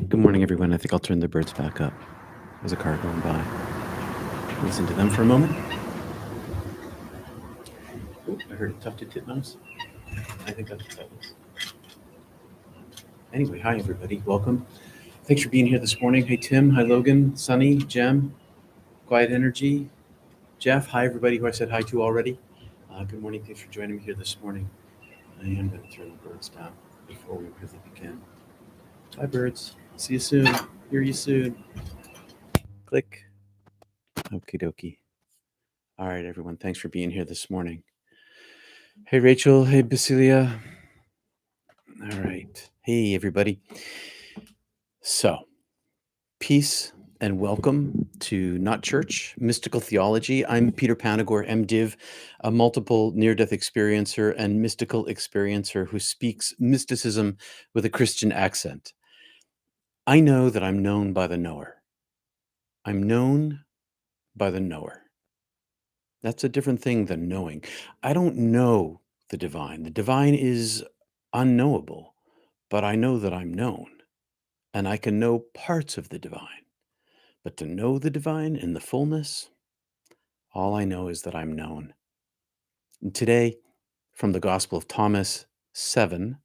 Good morning, everyone. I think I'll turn the birds back up. There's a car going by. Listen to them for a moment. Ooh, I heard a tufted titmouse. I think that's what that was. Anyway, hi, everybody. Welcome. Thanks for being here this morning. Hey, Tim. Hi, Logan. Sunny. Jem. Quiet Energy. Jeff. Hi, everybody who I said hi to already. Good morning. Thanks for joining me here this morning. I am going to turn the birds down before we really begin. Bye, birds. See you soon. Hear you soon. Click. Okie dokie. All right, everyone. Thanks for being here this morning. Hey, Rachel. Hey, Basilia. All right. Hey, everybody. So, peace and welcome to Not Church, Mystical Theology. I'm Peter Panagore, MDiv, a multiple near-death experiencer and mystical experiencer who speaks mysticism with a Christian accent. I know that I'm known by the knower. I'm known by the knower. That's a different thing than knowing. I don't know the divine. The divine is unknowable, but I know that I'm known. And I can know parts of the divine. But to know the divine in the fullness, all I know is that I'm known. And today, from the Gospel of Thomas 7,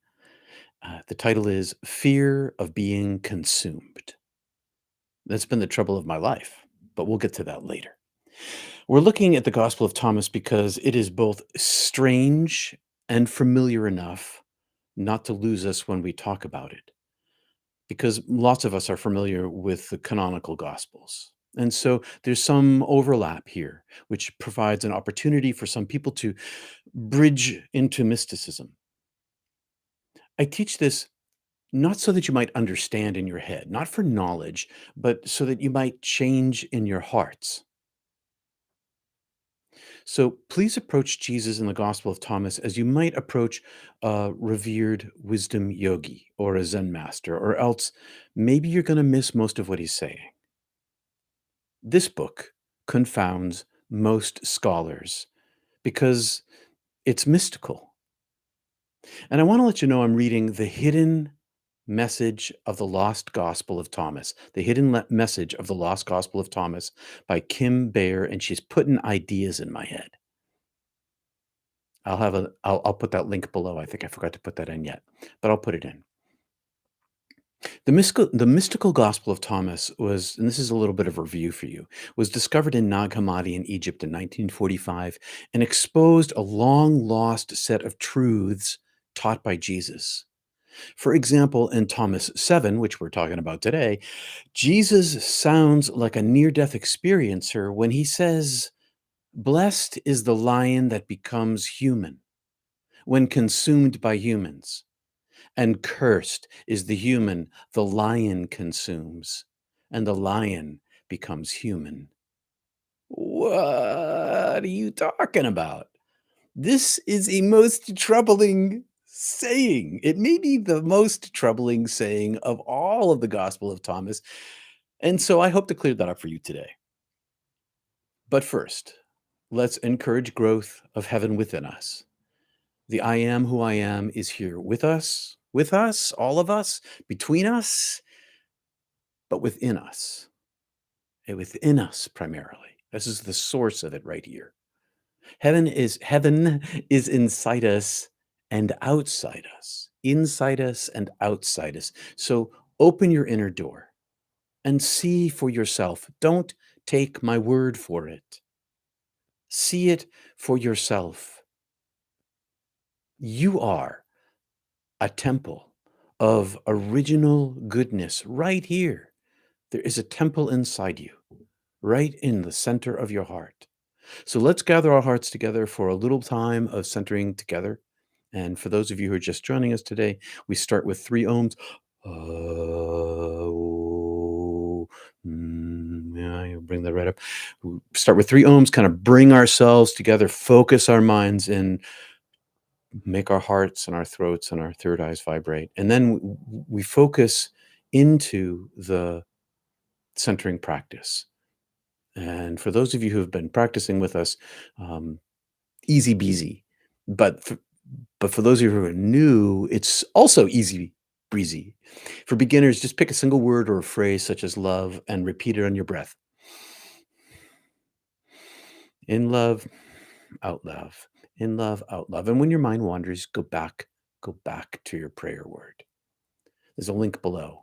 the title is Fear of Being Consumed. That's been the trouble of my life, but we'll get to that later. We're looking at the Gospel of Thomas because it is both strange and familiar enough not to lose us when we talk about it, because lots of us are familiar with the canonical Gospels. And so there's some overlap here, which provides an opportunity for some people to bridge into mysticism. I teach this not so that you might understand in your head, not for knowledge, but so that you might change in your hearts. So please approach Jesus in the Gospel of Thomas as you might approach a revered wisdom yogi or a Zen master, or else maybe you're going to miss most of what he's saying. This book confounds most scholars because it's mystical. And I want to let you know I'm reading The Hidden Message of the Lost Gospel of Thomas, The Hidden Message of the Lost Gospel of Thomas by Kim Bayer, and she's putting ideas in my head. I'll put that link below. I think I forgot to put that in yet, but I'll put it in. The mystical Gospel of Thomas was, and this is a little bit of a review for you, was discovered in Nag Hammadi in Egypt in 1945 and exposed a long-lost set of truths taught by Jesus. For example, in Thomas 7, which we're talking about today, Jesus sounds like a near-death experiencer when he says, "Blessed is the lion that becomes human when consumed by humans. And cursed is the human the lion consumes, and the lion becomes human." What are you talking about? This is a most troubling saying. It may be the most troubling saying of all of the Gospel of Thomas. And so I hope to clear that up for you today. But first, let's encourage growth of heaven within us. The I am who I am is here with us, all of us, between us, but within us. And within us primarily. This is the source of it right here. Heaven is inside us and outside us. Inside us and outside us. So open your inner door and see for yourself. Don't take my word for it. See it for yourself. You are a temple of original goodness right here. There is a temple inside you, right in the center of your heart. So let's gather our hearts together for a little time of centering together. And for those of you who are just joining us today, we start with 3 ohms. Yeah, you bring that right up. We start with 3 ohms, kind of bring ourselves together, focus our minds in, make our hearts and our throats and our third eyes vibrate. And then we focus into the centering practice. And for those of you who have been practicing with us, easy beasy. But for those of you who are new, it's also easy breezy. For beginners, just pick a single word or a phrase such as love and repeat it on your breath. In love, out love. In love, out love. And when your mind wanders, go back to your prayer word. There's a link below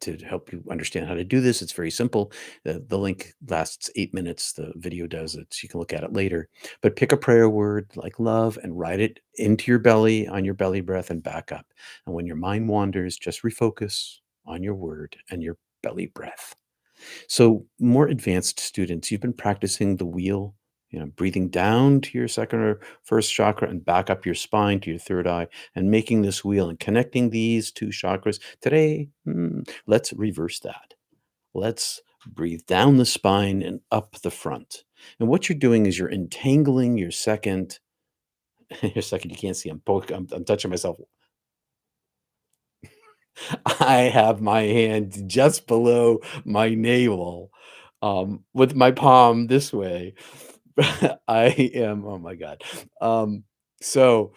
to help you understand how to do this. It's very simple. The link lasts 8 minutes. The video does it, so you can look at it later. But pick a prayer word like love and write it into your belly on your belly breath and back up. And when your mind wanders, just refocus on your word and your belly breath. So, more advanced students, you've been practicing the wheel, breathing down to your second or first chakra and back up your spine to your third eye and making this wheel and connecting these two chakras. Today, let's reverse that. Let's breathe down the spine and up the front. And what you're doing is you're entangling your second, your second, you can't see, I'm touching myself. I have my hand just below my navel, with my palm this way. I am, oh my God. So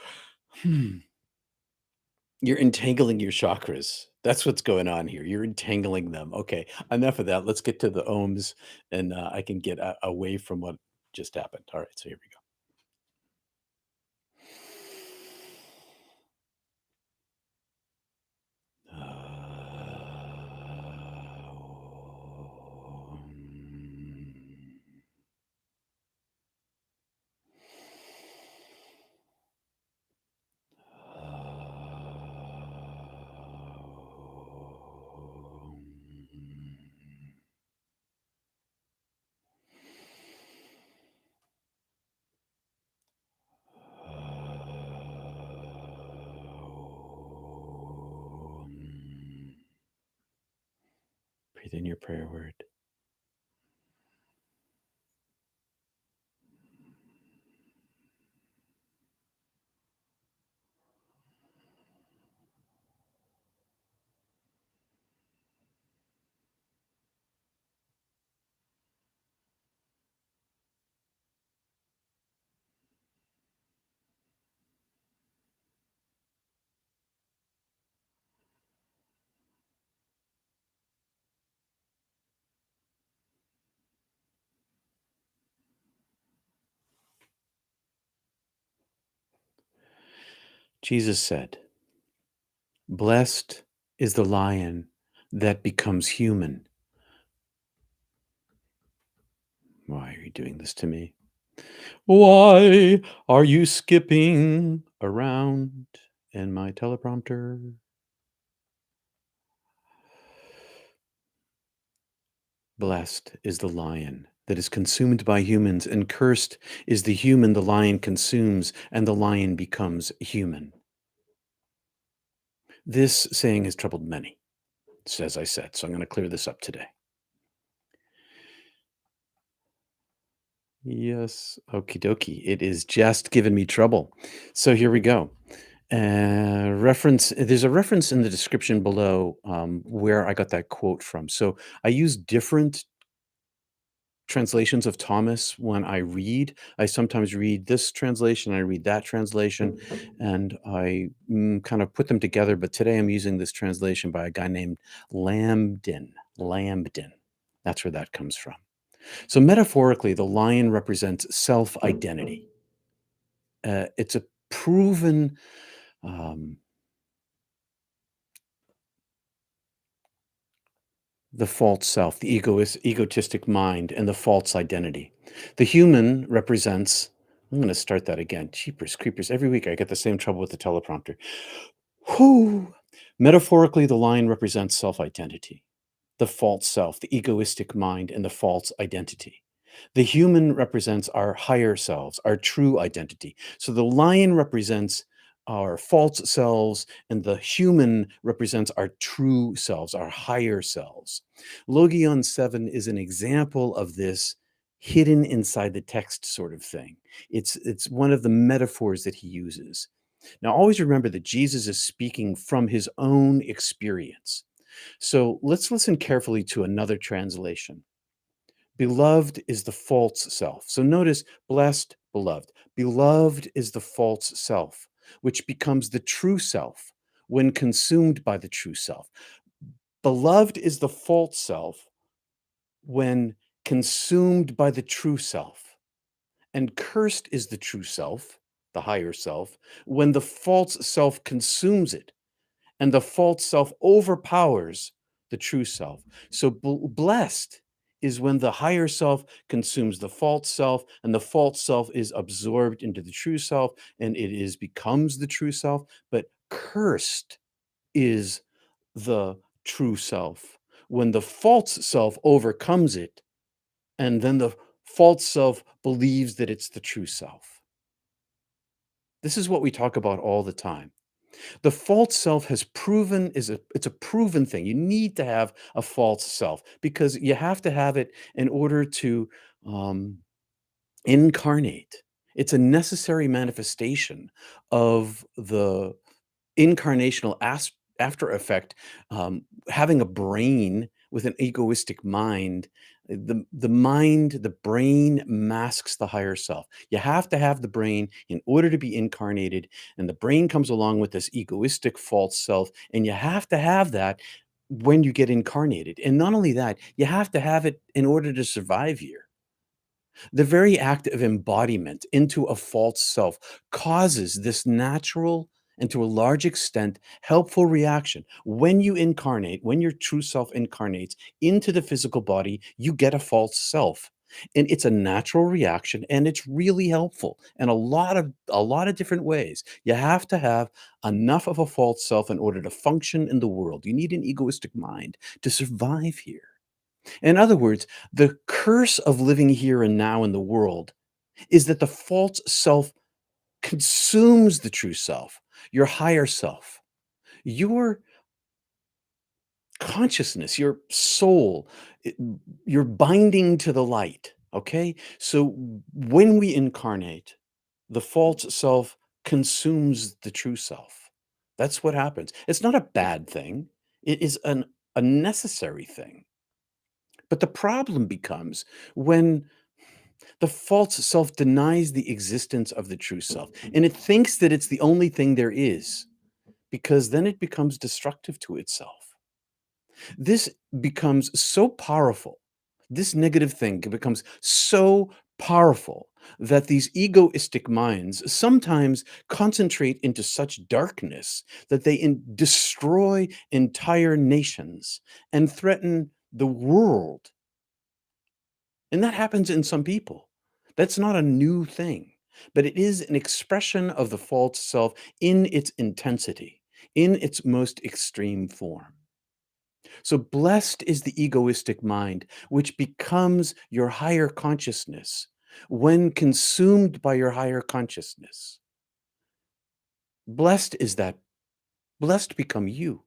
hmm, you're entangling your chakras. That's what's going on here. You're entangling them. Okay, enough of that. Let's get to the ohms, and I can get away from what just happened. All right, so here we go. Breathe in your prayer word. Jesus said, "Blessed is the lion that becomes human." Why are you doing this to me? Why are you skipping around in my teleprompter? Blessed is the lion that is consumed by humans, and cursed is the human the lion consumes, and the lion becomes human. This saying has troubled many, as I said, so I'm going to clear this up today. Yes, okie dokie. It is just giving me trouble. So here we go. Reference. There's a reference in the description below where I got that quote from. So I use different translations of Thomas when I read. I sometimes read this translation, I read that translation, and I kind of put them together. But today I'm using this translation by a guy named Lambden. Lambden. That's where that comes from. So metaphorically, the lion represents self-identity. It's a proven um, the false self, the egotistic mind, and the false identity. The human represents, I'm going to start that again. Jeepers creepers. Every week I get the same trouble with the teleprompter. Whew. Metaphorically, the lion represents self identity, the false self, the egoistic mind, and the false identity. The human represents our higher selves, our true identity. So the lion represents our false selves, and the human represents our true selves, our higher selves. Logion 7 is an example of this hidden inside the text sort of thing. It's one of the metaphors that he uses. Now, always remember that Jesus is speaking from his own experience. So let's listen carefully to another translation. Beloved is the false self. So notice blessed, beloved. Beloved is the false self, which becomes the true self, when consumed by the true self. Beloved is the false self when consumed by the true self. And cursed is the true self, the higher self, when the false self consumes it and the false self overpowers the true self. So blessed is when the higher self consumes the false self and the false self is absorbed into the true self and it is becomes the true self. But cursed is the true self when the false self overcomes it and then the false self believes that it's the true self. This is what we talk about all the time. The false self has proven it's a proven thing. You need to have a false self because you have to have it in order to um, incarnate. It's a necessary manifestation of the incarnational after effect, having a brain with an egoistic mind. The brain masks the higher self. You have to have the brain in order to be incarnated, and the brain comes along with this egoistic false self, and you have to have that when you get incarnated. And not only that, you have to have it in order to survive here. The very act of embodiment into a false self causes this natural and to a large extent helpful reaction. When you incarnate, when your true self incarnates into the physical body, you get a false self. And it's a natural reaction and it's really helpful in a lot of different ways. You have to have enough of a false self in order to function in the world. You need an egoistic mind to survive here. In other words, the curse of living here and now in the world is that the false self consumes the true self, your higher self, your consciousness, your soul, it- your binding to the light. Okay. So when we incarnate, the false self consumes the true self. That's what happens. It's not a bad thing, it is a necessary thing. But the problem becomes when the false self denies the existence of the true self, and it thinks that it's the only thing there is, because then it becomes destructive to itself. This becomes so powerful. This negative thing becomes so powerful that these egoistic minds sometimes concentrate into such darkness that they destroy entire nations and threaten the world. And that happens in some people. That's not a new thing, but it is an expression of the false self in its intensity, in its most extreme form. So blessed is the egoistic mind, which becomes your higher consciousness when consumed by your higher consciousness. Blessed is that. Blessed become you.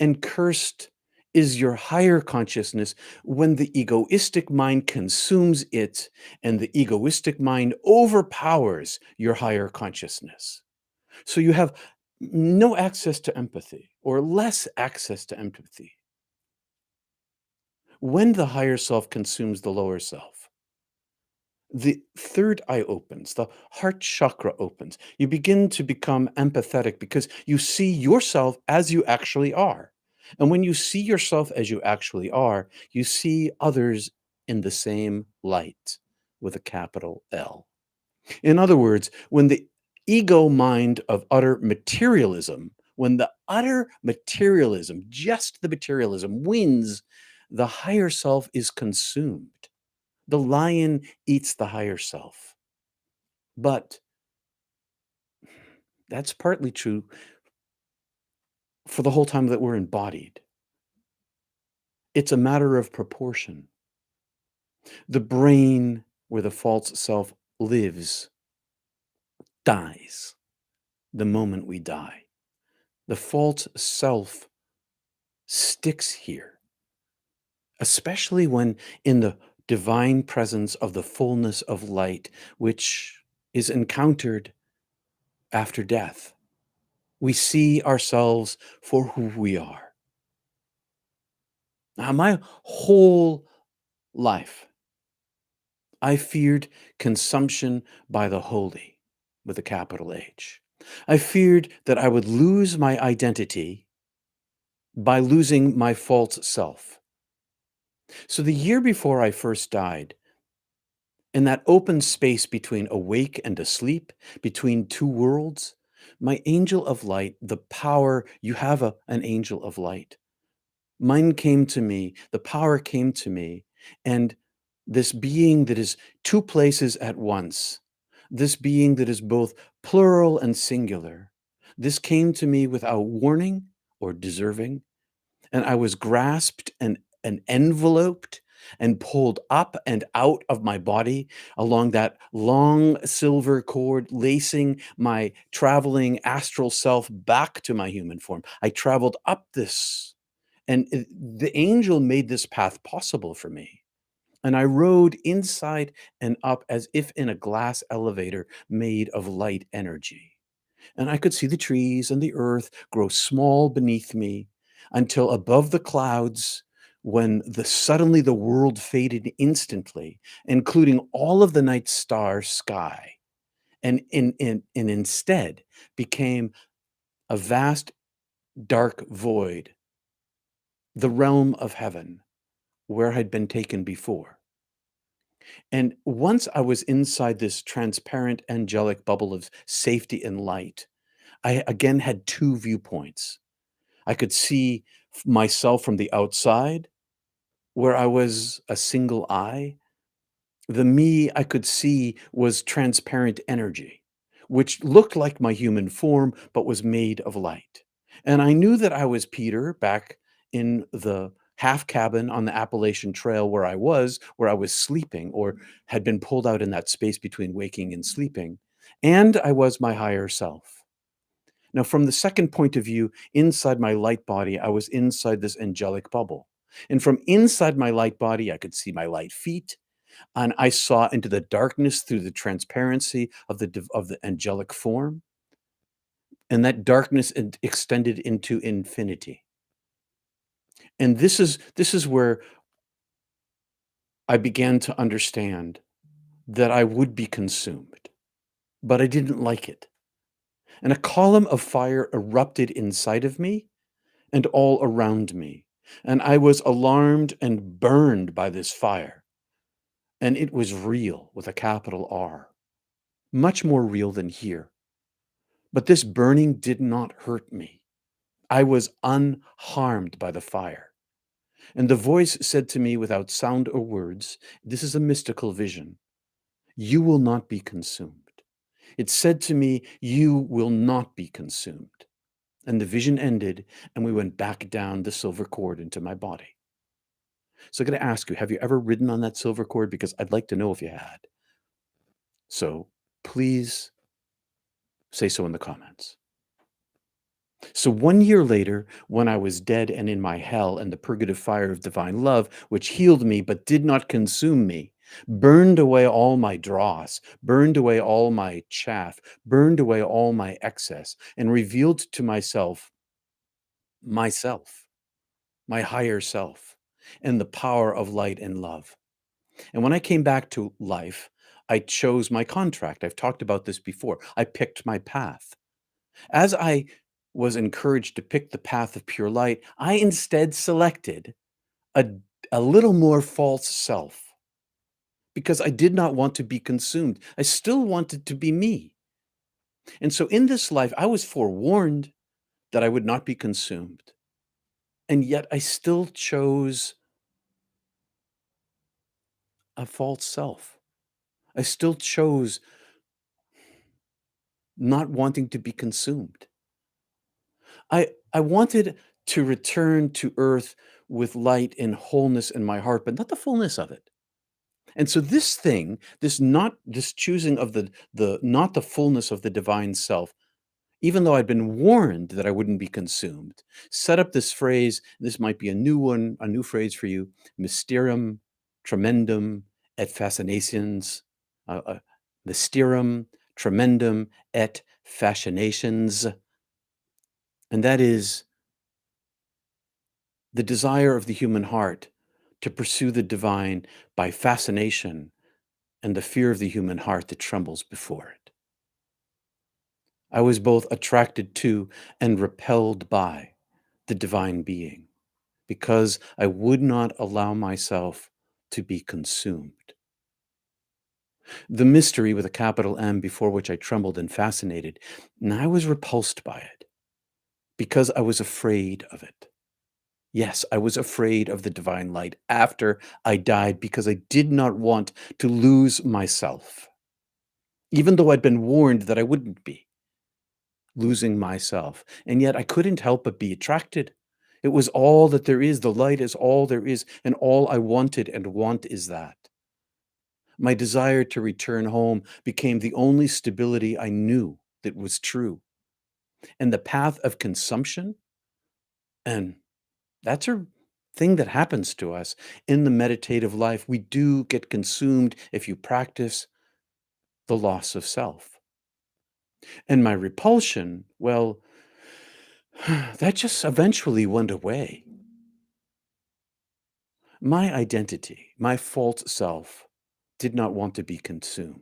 And cursed is your higher consciousness when the egoistic mind consumes it and the egoistic mind overpowers your higher consciousness. So you have no access to empathy or less access to empathy when the higher self consumes the lower self. The third eye opens, the heart chakra opens. You begin to become empathetic because you see yourself as you actually are. And when you see yourself as you actually are, you see others in the same light with a capital L. In other words, when the ego mind of utter materialism, when the utter materialism, just the materialism wins, the higher self is consumed. The lion eats the higher self. But that's partly true for the whole time that we're embodied. It's a matter of proportion. The brain where the false self lives dies the moment we die. The false self sticks here, especially when in the divine presence of the fullness of light, which is encountered after death. We see ourselves for who we are. Now, my whole life, I feared consumption by the holy with a capital H. I feared that I would lose my identity by losing my false self. So the year before I first died, in that open space between awake and asleep, between two worlds, my angel of light, the power, you have an angel of light. Mine came to me, the power came to me, and this being that is two places at once, this being that is both plural and singular, this came to me without warning or deserving, and I was grasped and enveloped and pulled up and out of my body along that long silver cord, lacing my traveling astral self back to my human form. I traveled up this, and the angel made this path possible for me. And I rode inside and up as if in a glass elevator made of light energy. And I could see the trees and the earth grow small beneath me until above the clouds, when suddenly the world faded instantly, including all of the night star sky, and instead became a vast dark void, the realm of heaven, where I'd been taken before. And once I was inside this transparent angelic bubble of safety and light, I again had two viewpoints. I could see myself from the outside, where I was a single eye. The me I could see was transparent energy, which looked like my human form, but was made of light. And I knew that I was Peter back in the half cabin on the Appalachian Trail where I was sleeping or had been pulled out in that space between waking and sleeping. And I was my higher self. Now, from the second point of view, inside my light body, I was inside this angelic bubble. And from inside my light body, I could see my light feet, and I saw into the darkness through the transparency of the angelic form. And that darkness extended into infinity. And this is where I began to understand that I would be consumed, but I didn't like it. And a column of fire erupted inside of me and all around me. And I was alarmed and burned by this fire. And it was real with a capital R, much more real than here. But this burning did not hurt me. I was unharmed by the fire. And the voice said to me without sound or words, this is a mystical vision. You will not be consumed. It said to me, you will not be consumed. And the vision ended, and we went back down the silver cord into my body. So I'm going to ask you, have you ever ridden on that silver cord? Because I'd like to know if you had. So please say so in the comments. So 1 year later, when I was dead and in my hell, and the purgative fire of divine love, which healed me but did not consume me, burned away all my dross, burned away all my chaff, burned away all my excess, and revealed to myself, my higher self, and the power of light and love. And when I came back to life, I chose my contract. I've talked about this before. I picked my path. As I was encouraged to pick the path of pure light, I instead selected a, a little more false self because I did not want to be consumed. I still wanted to be me. And so in this life, I was forewarned that I would not be consumed. And yet I still chose a false self. I still chose not wanting to be consumed. I wanted to return to earth with light and wholeness in my heart, but not the fullness of it. And so this choosing of the not the fullness of the divine self, even though I'd been warned that I wouldn't be consumed, set up this phrase. This might be a new one, a new phrase for you: Mysterium, tremendum, et fascinations. Mysterium, tremendum, et fascinations. And that is the desire of the human heart to pursue the divine by fascination and the fear of the human heart that trembles before it. I was both attracted to and repelled by the divine being because I would not allow myself to be consumed. The mystery with a capital M before which I trembled and fascinated, and I was repulsed by it because I was afraid of it. Yes, I was afraid of the divine light after I died because I did not want to lose myself, even though I'd been warned that I wouldn't be losing myself. And yet I couldn't help but be attracted. It was all that there is. The light is all there is. And all I wanted and want is that. My desire to return home became the only stability I knew that was true. And the path of consumption, and that's a thing that happens to us in the meditative life. We do get consumed if you practice the loss of self. And my repulsion, well, that just eventually went away. My identity, my false self, did not want to be consumed.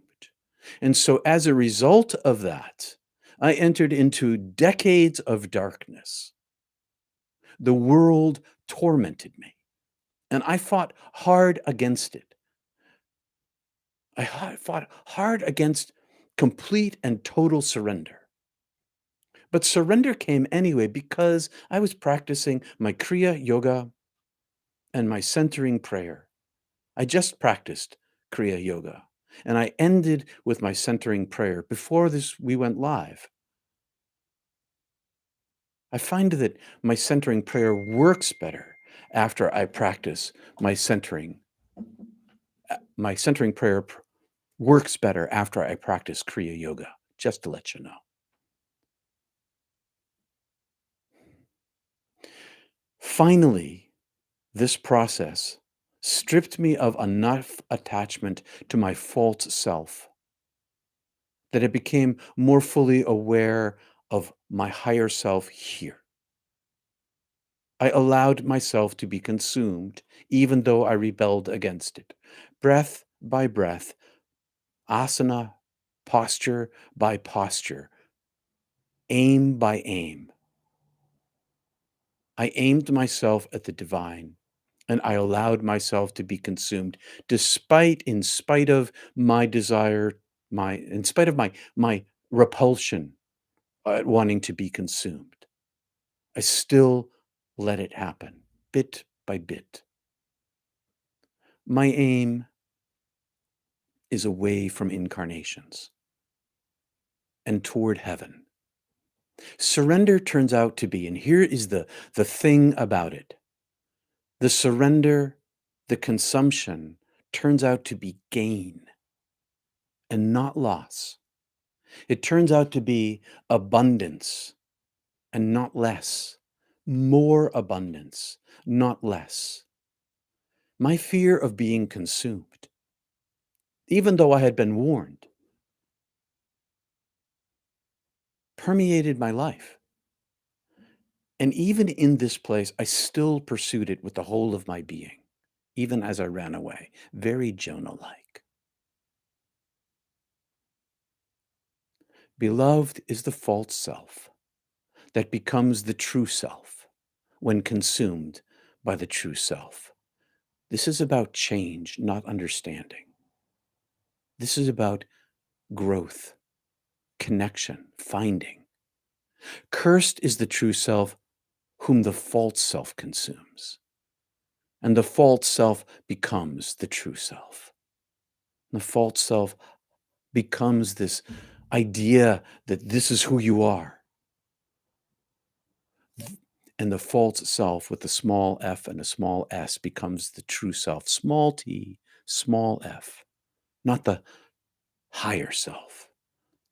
And so, as a result of that, I entered into decades of darkness. The world tormented me, and I fought hard against it. I fought hard against complete and total surrender. But surrender came anyway because I was practicing my Kryia yoga and my centering prayer. I just practiced Kriya Yoga, and I ended with my centering prayer before this we went live. I find that my centering prayer works better after I practice my centering. My centering prayer works better after I practice Kriya Yoga, just to let you know. Finally, this process stripped me of enough attachment to my false self that I became more fully aware of my higher self here. I allowed myself to be consumed, even though I rebelled against it. Breath by breath, asana, posture by posture, aim by aim. I aimed myself at the divine, and I allowed myself to be consumed, in spite of my desire, in spite of my repulsion at wanting to be consumed. I still let it happen, bit by bit. My aim is away from incarnations and toward heaven. Surrender turns out to be, and here is the thing about it, the surrender, the consumption turns out to be gain and not loss. It turns out to be abundance and not less, more abundance, not less. My fear of being consumed, even though I had been warned, permeated my life. And even in this place, I still pursued it with the whole of my being, even as I ran away, very Jonah-like. Beloved is the false self that becomes the true self when consumed by the true self. This is about change, not understanding. This is about growth, connection, finding. Cursed is the true self whom the false self consumes. And the false self becomes the true self. The false self becomes this idea that this is who you are. And the false self with a small f and a small s becomes the true self, small t, small f, not the higher self.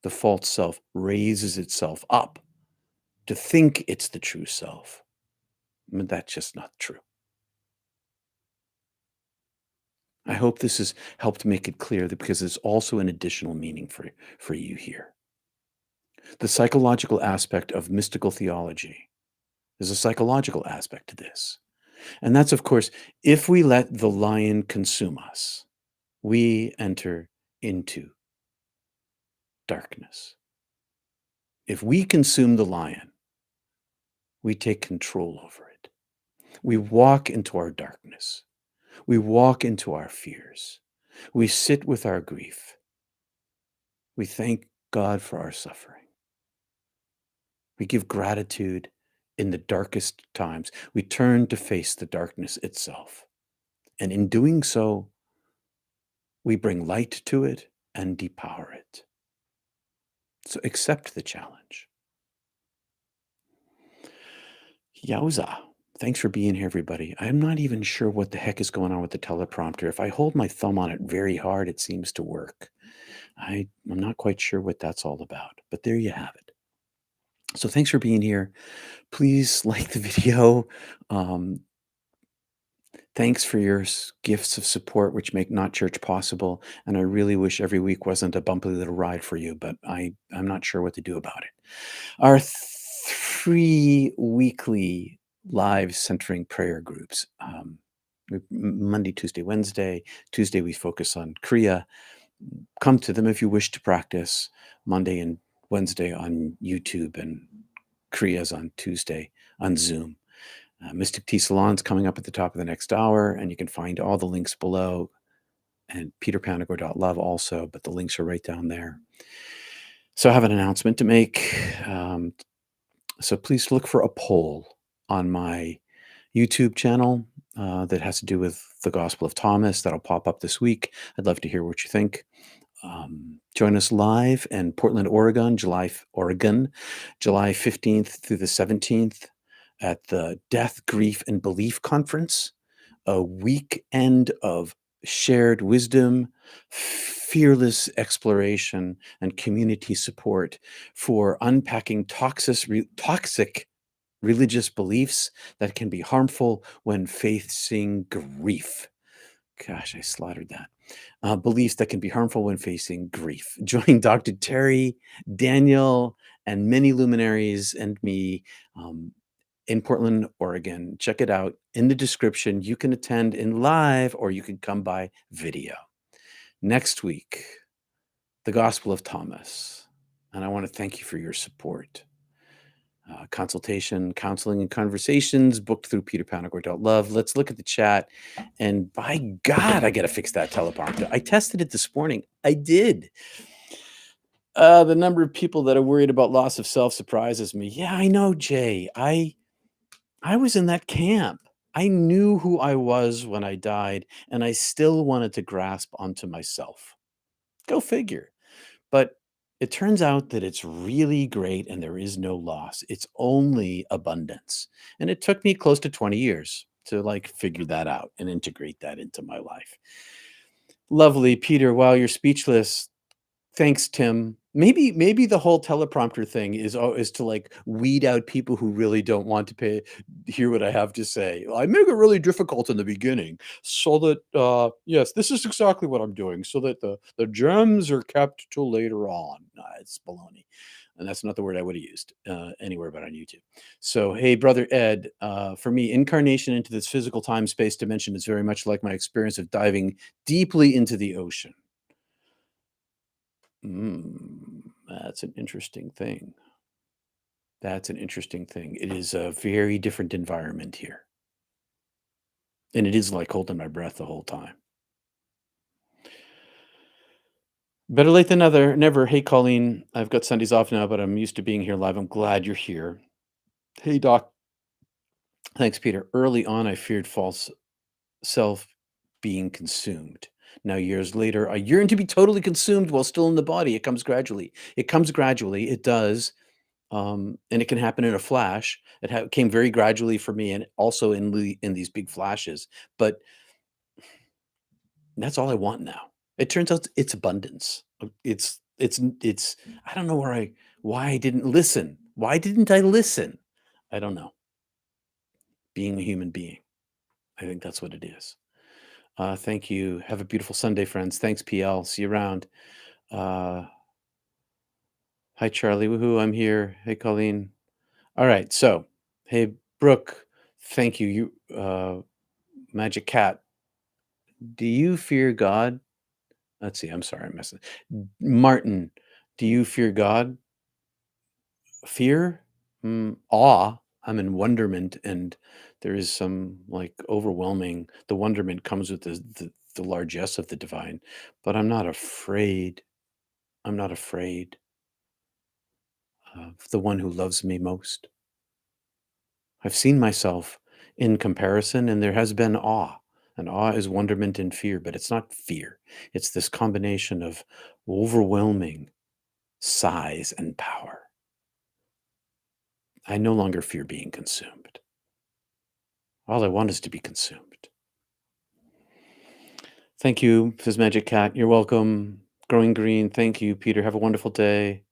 The false self raises itself up to think it's the true self. I mean, that's just not true. I hope this has helped make it clear that because there's also an additional meaning for you here. The psychological aspect of mystical theology. There's a psychological aspect to this. And that's, of course, if we let the lion consume us, we enter into darkness. If we consume the lion, we take control over it. We walk into our darkness. We walk into our fears. We sit with our grief. We thank God for our suffering. We give gratitude in the darkest times. We turn to face the darkness itself. And in doing so, we bring light to it and depower it. So accept the challenge. Yowza. Thanks for being here, everybody. I'm not even sure what the heck is going on with the teleprompter. If I hold my thumb on it very hard, it seems to work. I'm not quite sure what that's all about, but there you have it. So thanks for being here. Please like the video. Thanks for your gifts of support, which make Not Church possible. And I really wish every week wasn't a bumpy little ride for you, but I'm not sure what to do about it. Our 3 weekly live centering prayer groups. Monday, Tuesday, Wednesday. Tuesday, we focus on Kryia. Come to them if you wish to practice. Monday and Wednesday on YouTube, and Kriyas on Tuesday on Zoom. Mystic Tea Salon's coming up at the top of the next hour, and you can find all the links below, and peterpanagore.love also, but the links are right down there. So I have an announcement to make. So please look for a poll on my YouTube channel that has to do with the Gospel of Thomas. That'll pop up this week. I'd love to hear what you think. Join us live in Portland, Oregon, July 15th through the 17th at the Death, Grief, and Belief Conference, a weekend of shared wisdom, fearless exploration, and community support for unpacking toxic religious beliefs that can be harmful when facing grief. Gosh, I slaughtered that. Beliefs that can be harmful when facing grief. Join Dr. Terry, Daniel, and many luminaries and me in Portland, Oregon. Check it out in the description. You can attend in live or you can come by video. Next week, the Gospel of Thomas. And I want to thank you for your support. Consultation, counseling, and conversations booked through peterpanagore.love. Let's look at the chat. And by God, I got to fix that teleprompter. I tested it this morning. I did. The number of people that are worried about loss of self surprises me. Yeah, I know, Jay. I was in that camp. I knew who I was when I died, and I still wanted to grasp onto myself. Go figure. But it turns out that it's really great and there is no loss. It's only abundance. And it took me close to 20 years to figure that out and integrate that into my life. Lovely, Peter. Wow, you're speechless. Thanks, Tim. Maybe the whole teleprompter thing is to weed out people who really don't want to hear what I have to say. I make it really difficult in the beginning so that yes, this is exactly what I'm doing, so that the gems are kept till later on. It's baloney. And that's not the word I would have used anywhere but on YouTube. So, hey, brother Ed, for me, incarnation into this physical time-space dimension is very much like my experience of diving deeply into the ocean. That's an interesting thing. That's an interesting thing. It is a very different environment here. And it is like holding my breath the whole time. Better late than never. Hey, Colleen, I've got Sundays off now, but I'm used to being here live. I'm glad you're here. Hey, Doc. Thanks, Peter. Early on, I feared false self being consumed. Now, years later, I yearn to be totally consumed while still in the body. It comes gradually. It does. And it can happen in a flash. It came very gradually for me, and also in these big flashes. But that's all I want now. It turns out it's abundance. It's. I don't know why I didn't listen. Why didn't I listen? I don't know. Being a human being, I think that's what it is. Thank you. Have a beautiful Sunday, friends. Thanks, PL. See you around. Hi, Charlie. Woohoo! I'm here. Hey, Colleen. All right. So, hey, Brooke. Thank you. Magic Cat. Do you fear God? Let's see. I'm sorry. I'm messing. Martin. Do you fear God? Fear, awe. I'm in wonderment, and there is some like overwhelming. The wonderment comes with the largesse of the divine, but I'm not afraid. I'm not afraid of the one who loves me most. I've seen myself in comparison, and there has been awe. And awe is wonderment and fear, but it's not fear. It's this combination of overwhelming size and power. I no longer fear being consumed. All I want is to be consumed. Thank you, Fizz Magic Cat. You're welcome. Growing Green. Thank you, Peter. Have a wonderful day.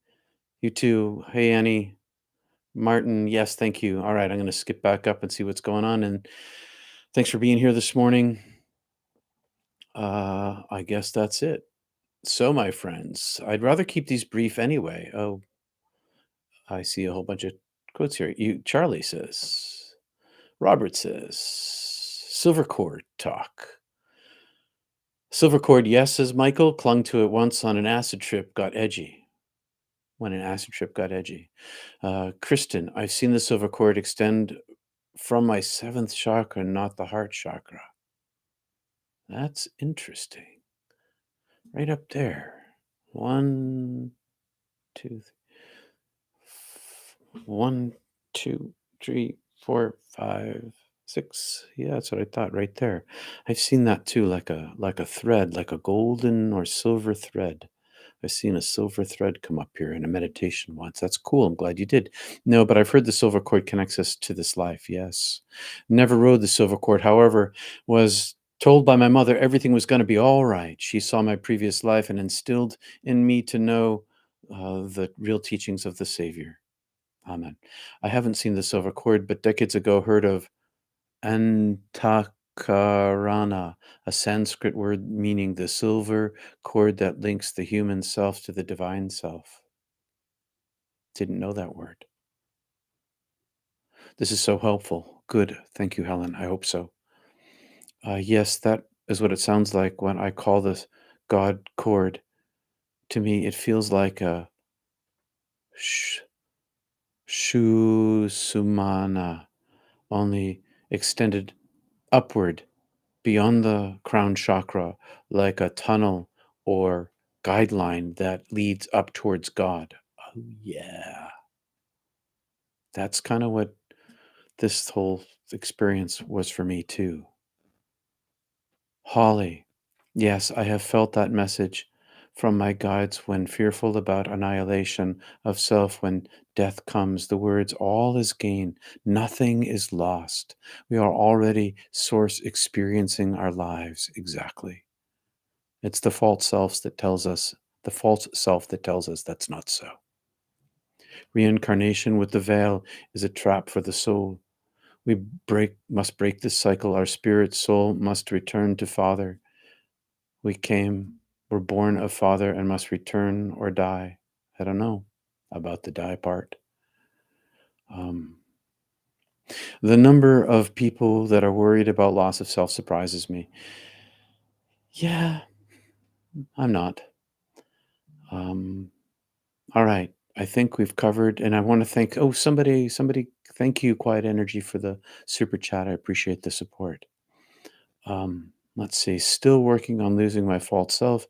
You too. Hey, Annie. Martin. Yes, thank you. All right, I'm going to skip back up and see what's going on. And thanks for being here this morning. I guess that's it. So, my friends, I'd rather keep these brief anyway. Oh, I see a whole bunch of quotes here. Charlie says, Robert says, Silver cord talk. Silver cord, yes, says Michael, clung to it once on an acid trip, got edgy. When an acid trip got edgy. Kristen, I've seen the silver cord extend from my seventh chakra, not the heart chakra. That's interesting. Right up there. 1, 2, 1, 2, 3, 4, 5, 6. Yeah, that's what I thought right there. I've seen that too, like a thread, like a golden or silver thread. I've seen a silver thread come up here in a meditation once. That's cool. I'm glad you did. No, but I've heard the silver cord connects us to this life. Yes. Never rode the silver cord. However, was told by my mother everything was going to be all right. She saw my previous life and instilled in me to know the real teachings of the Savior. Amen. I haven't seen the silver cord, but decades ago heard of Antakarana, a Sanskrit word meaning the silver cord that links the human self to the divine self. Didn't know that word. This is so helpful. Good. Thank you, Helen. I hope so. Yes, that is what it sounds like when I call this God cord. To me, it feels like a sumana, only extended upward beyond the crown chakra, like a tunnel or guideline that leads up towards God. Oh, yeah. That's kind of what this whole experience was for me, too. Holly, yes, I have felt that message from my guides when fearful about annihilation of self, when death comes. The words, all is gain, nothing is lost. We are already source experiencing our lives. Exactly. It's the false self that tells us, that's not so. Reincarnation with the veil is a trap for the soul. We must break this cycle. Our spirit soul must return to Father. We're born of Father and must return or die. I don't know about the die part. The number of people that are worried about loss of self surprises me. Yeah, I'm not. All right. I think we've covered, and I want to thank, somebody, thank you, Quiet Energy, for the super chat. I appreciate the support. Let's see. Still working on losing my false self.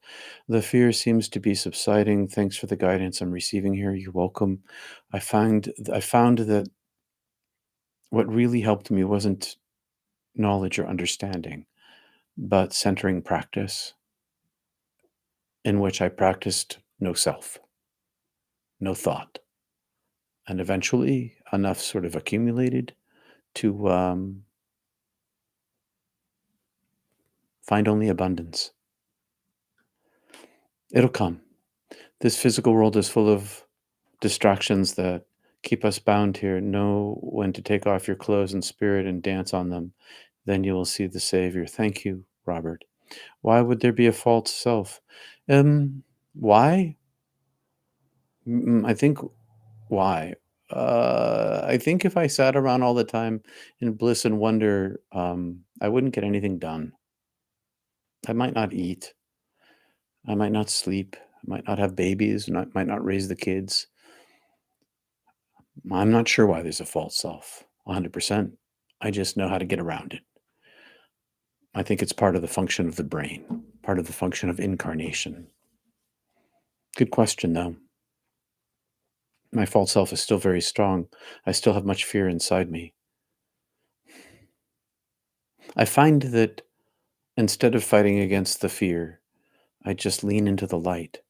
The fear seems to be subsiding. Thanks for the guidance I'm receiving here. You're welcome. I found that what really helped me wasn't knowledge or understanding, but centering practice, in which I practiced no self, no thought, and eventually enough sort of accumulated to find only abundance. It'll come. This physical world is full of distractions that keep us bound here. Know when to take off your clothes in spirit and dance on them. Then you will see the Savior. Thank you, Robert. Why would there be a false self? Why? I think why? I think if I sat around all the time in bliss and wonder, I wouldn't get anything done. I might not eat. I might not sleep. I might not have babies. Might not raise the kids. I'm not sure why there's a false self, 100%. I just know how to get around it. I think it's part of the function of the brain, part of the function of incarnation. Good question, though. My false self is still very strong. I still have much fear inside me. I find that instead of fighting against the fear, I just lean into the light.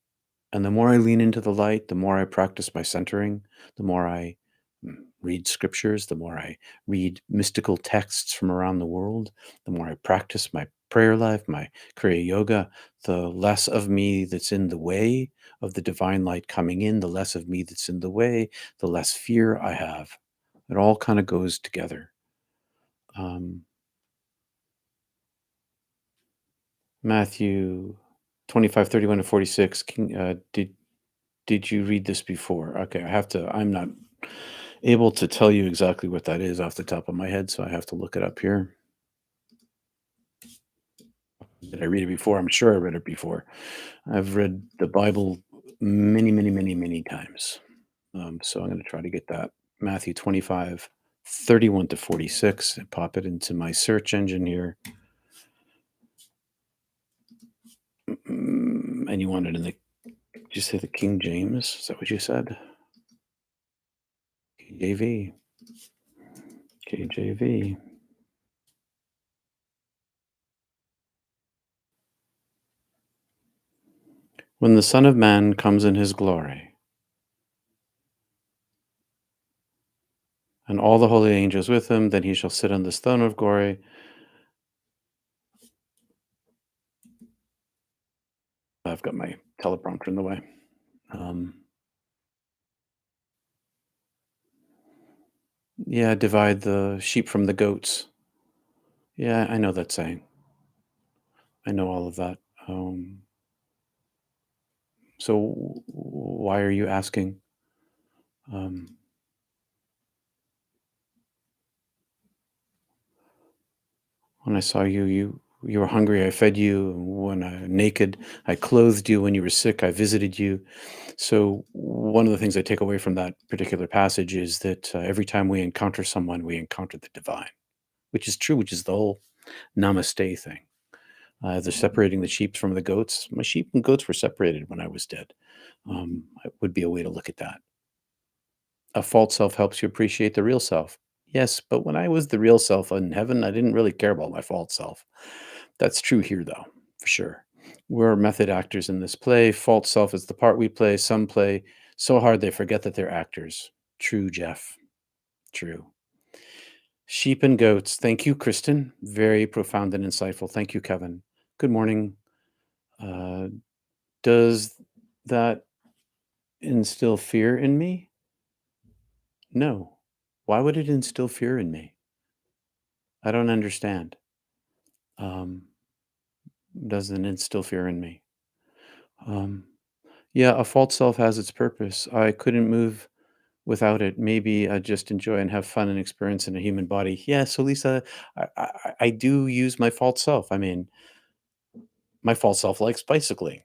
And the more I lean into the light, the more I practice my centering, the more I read scriptures, the more I read mystical texts from around the world, the more I practice my prayer life, my Kriya yoga, the less of me that's in the way of the divine light coming in, the less of me that's in the way, the less fear I have. It all kind of goes together. Um, Matthew 25:31 to 46. Did you read this before? Okay, I'm not able to tell you exactly what that is off the top of my head, so I have to look it up here. Did I read it before? I'm sure I read it before. I've read the Bible many, many, many, many times. So I'm going to try to get that. Matthew 25:31 to 46. And pop it into my search engine here. And you want it in the, did you say the King James? Is that what you said? KJV. KJV. When the Son of Man comes in his glory, and all the holy angels with him, then he shall sit on this throne of glory. I've got my teleprompter in the way. Um, yeah, divide the sheep from the goats. Yeah, I know that saying. I know all of that. Um, so why are you asking? Um, when I saw you, you were hungry. I fed you. When naked, I clothed you. When you were sick, I visited you. So one of the things I take away from that particular passage is that every time we encounter someone, we encounter the divine, which is true, which is the whole namaste thing. They're separating the sheep from the goats. My sheep and goats were separated when I was dead. It would be a way to look at that. A false self helps you appreciate the real self. Yes, but when I was the real self in heaven, I didn't really care about my false self. That's true here, though, for sure. We're method actors in this play. False self is the part we play. Some play so hard they forget that they're actors. True, Jeff. True. Sheep and goats. Thank you, Kristen. Very profound and insightful. Thank you, Kevin. Good morning. Uh, does that instill fear in me? No. Why would it instill fear in me? I don't understand. Um, doesn't instill fear in me. Um, yeah, a false self has its purpose. I couldn't move without it. Maybe I just enjoy and have fun and experience in a human body. Yeah, so Lisa, I do use my false self. I mean, my false self likes bicycling.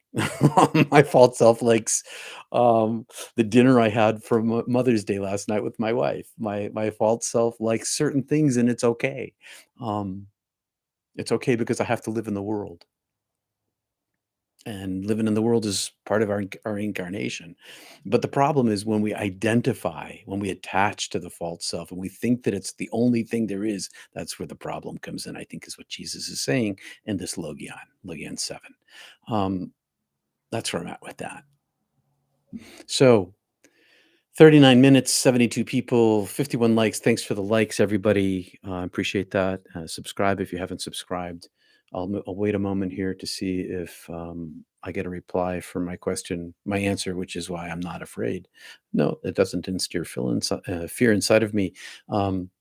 My false self likes the dinner I had for Mother's Day last night with my wife. My false self likes certain things, and it's okay. Um, it's okay because I have to live in the world, and living in the world is part of our incarnation. But the problem is when we identify, when we attach to the false self, and we think that it's the only thing there is. That's where the problem comes in. I think is what Jesus is saying in this Logion 7. Um, that's where I'm at with that. So 39 minutes, 72 people, 51 likes. Thanks for the likes, everybody. I appreciate that. Subscribe if you haven't subscribed. I'll wait a moment here to see if I get a reply for my question, my answer, which is why I'm not afraid. No, it doesn't instill fear inside of me,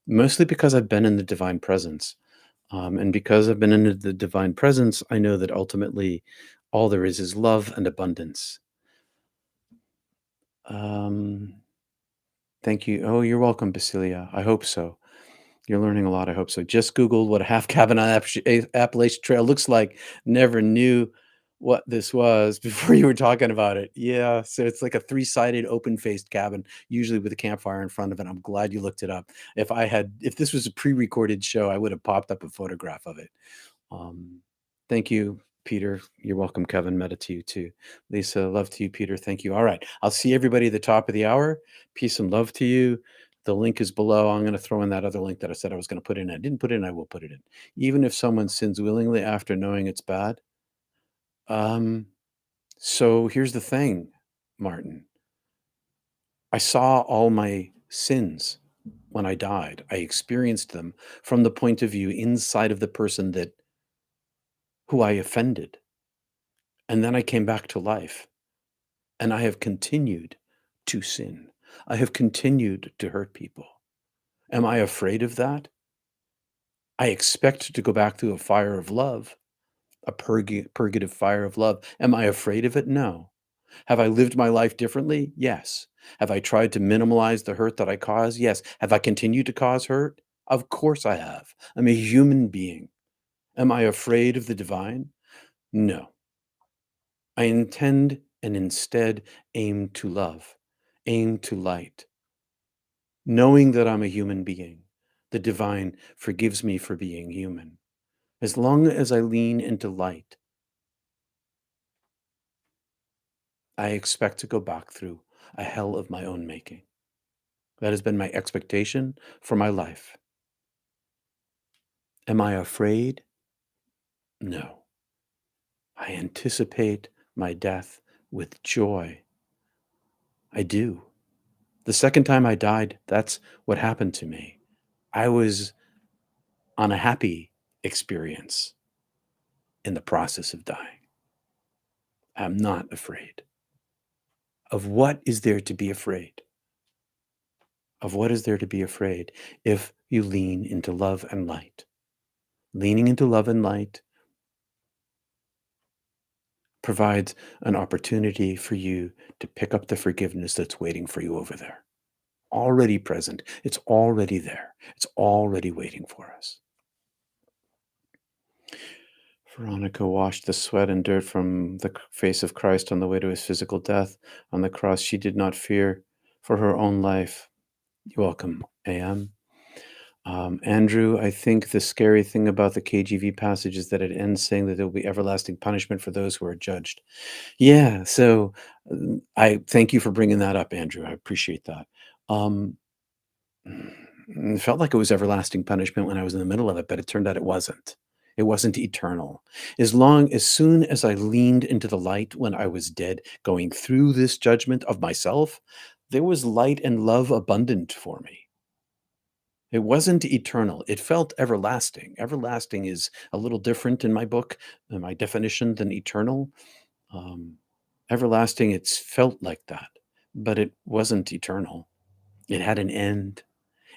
mostly because I've been in the divine presence. And because I've been in the divine presence, I know that ultimately all there is love and abundance. Um, Thank you. Oh, you're welcome, Basilia. I hope so. You're learning a lot. I hope so. Just Googled what a half cabin on Appalachian Trail looks like. Never knew what this was before you were talking about it. Yeah, so it's like a three-sided open-faced cabin, usually with a campfire in front of it. I'm glad you looked it up. If this was a pre-recorded show, I would have popped up a photograph of it. Um, Thank you, Peter. You're welcome, Kevin. Meta to you too. Lisa, love to you, Peter. Thank you. All right. I'll see everybody at the top of the hour. Peace and love to you. The link is below. I'm going to throw in that other link that I said I was going to put in. I didn't put it in. I will put it in. Even if someone sins willingly after knowing it's bad. So here's the thing, Martin. I saw all my sins when I died. I experienced them from the point of view inside of the person that who I offended. And then I came back to life, and I have continued to sin. I have continued to hurt people. Am I afraid of that? I expect to go back to a fire of love, a purgative fire of love. Am I afraid of it? No. Have I lived my life differently? Yes. Have I tried to minimize the hurt that I caused? Yes. Have I continued to cause hurt? Of course I have. I'm a human being. Am I afraid of the divine? No. I intend and instead aim to love, aim to light, knowing that I'm a human being. The divine forgives me for being human. As long as I lean into light, I expect to go back through a hell of my own making. That has been my expectation for my life. Am I afraid? No. I anticipate my death with joy. I do. The second time I died, that's what happened to me. I was on a happy experience in the process of dying. I'm not afraid. Of what is there to be afraid? Of what is there to be afraid if you lean into love and light? Leaning into love and light provides an opportunity for you to pick up the forgiveness that's waiting for you over there. Already present. It's already there. It's already waiting for us. Veronica washed the sweat and dirt from the face of Christ on the way to his physical death on the cross. She did not fear for her own life. You're welcome, AM. Andrew, I think the scary thing about the KGV passage is that it ends saying that there will be everlasting punishment for those who are judged. Yeah, so I thank you for bringing that up, Andrew. I appreciate that. Um, it felt like it was everlasting punishment when I was in the middle of it, but it turned out it wasn't. It wasn't eternal. As soon as I leaned into the light when I was dead, going through this judgment of myself, there was light and love abundant for me. It wasn't eternal. It felt everlasting. Everlasting is a little different in my book, in my definition, than eternal. Um, Everlasting, it's felt like that, but it wasn't eternal. It had an end,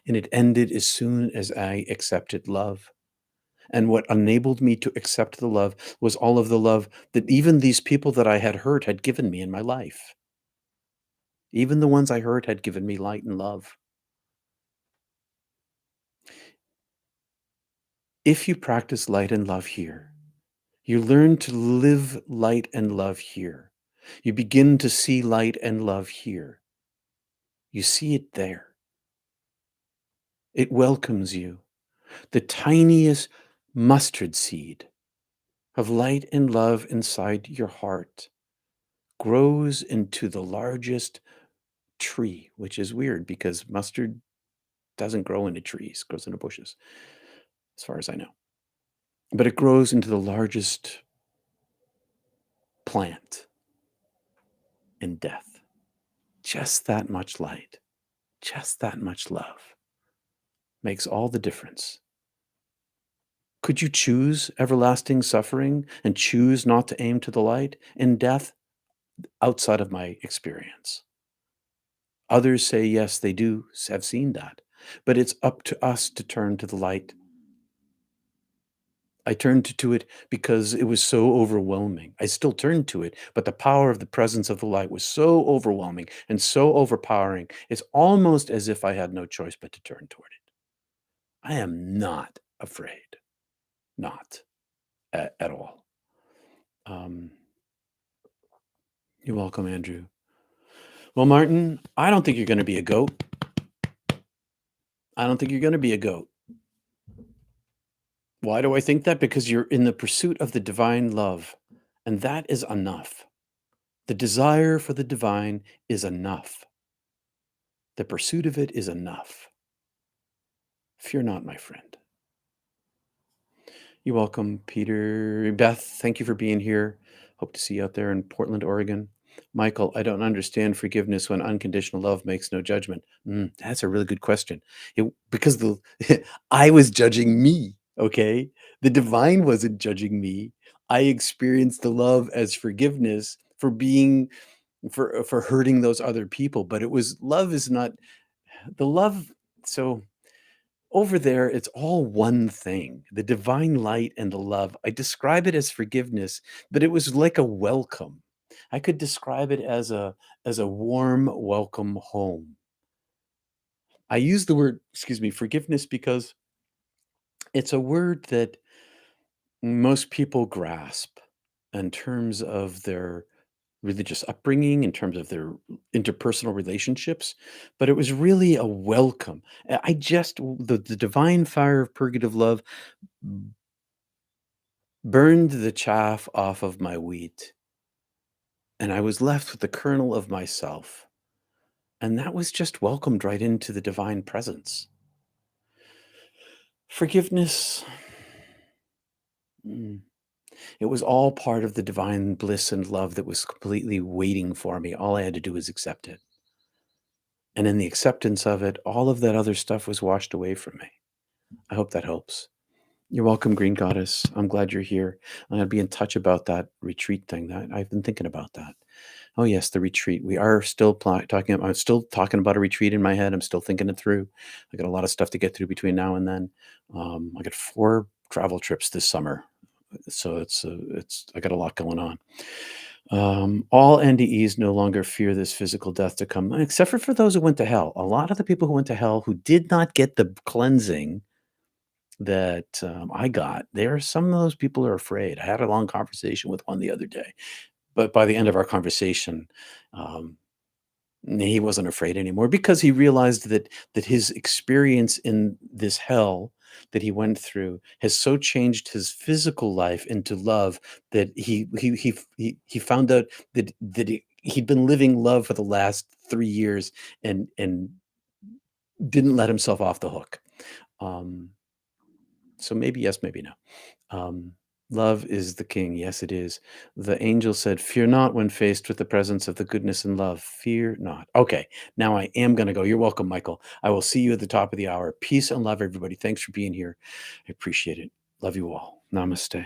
and it ended as soon as I accepted love. And what enabled me to accept the love was all of the love that even these people that I had hurt had given me in my life. Even the ones I hurt had given me light and love. If you practice light and love here, you learn to live light and love here. You begin to see light and love here. You see it there. It welcomes you. The tiniest mustard seed of light and love inside your heart grows into the largest tree, which is weird because mustard doesn't grow into trees, it grows into bushes, as far as I know. But it grows into the largest plant in death. Just that much light, just that much love makes all the difference. Could you choose everlasting suffering and choose not to aim to the light in death? Outside of my experience. Others say, yes, they do have seen that, but it's up to us to turn to the light. I turned to it because it was so overwhelming. I still turned to it, but the power of the presence of the light was so overwhelming and so overpowering. It's almost as if I had no choice but to turn toward it. I am not afraid, not at all. You're welcome, Andrew. Well, Martin, I don't think you're going to be a goat. I don't think you're going to be a goat. Why do I think that? Because you're in the pursuit of the divine love, and that is enough. The desire for the divine is enough. The pursuit of it is enough. Fear not, my friend. You're welcome, Peter. Beth, thank you for being here. Hope to see you out there in Portland, Oregon. Michael, I don't understand forgiveness when unconditional love makes no judgment. That's a really good question. Because I was judging me, okay? The divine wasn't judging me. I experienced the love as forgiveness for being for hurting those other people, but it was love is not the love. So over there, it's all one thing, the divine light and the love. I describe it as forgiveness, but it was like a welcome. I could describe it as a warm welcome home. I use the word, excuse me, forgiveness because it's a word that most people grasp in terms of their religious upbringing, in terms of their interpersonal relationships, but it was really a welcome. I just the divine fire of purgative love burned the chaff off of my wheat, and I was left with the kernel of myself. And that was just welcomed right into the divine presence. Forgiveness, mm, it was all part of the divine bliss and love that was completely waiting for me. All I had to do was accept it. And in the acceptance of it, all of that other stuff was washed away from me. I hope that helps. You're welcome, Green Goddess. I'm glad you're here. I'm going to be in touch about that retreat thing. That I've been thinking about that. Oh yes, the retreat. We are still talking. I'm still talking about a retreat in my head. I'm still thinking it through. I got a lot of stuff to get through between now and then. I got 4 travel trips this summer, so it's I got a lot going on. All NDEs no longer fear this physical death to come, except for those who went to hell. A lot of the people who went to hell who did not get the cleansing that I got, there are some of those people are afraid. I had a long conversation with one the other day, but by the end of our conversation, um, he wasn't afraid anymore because he realized that his experience in this hell that he went through has so changed his physical life into love that he found out that he'd been living love for the last 3 years and didn't let himself off the hook. Um, so maybe yes, maybe no. Um, Love is the king. Yes, it is. The angel said, "Fear not when faced with the presence of the goodness and love. Fear not." Okay, now I am going to go. You're welcome, Michael. I will see you at the top of the hour. Peace and love, everybody. Thanks for being here. I appreciate it. Love you all. Namaste.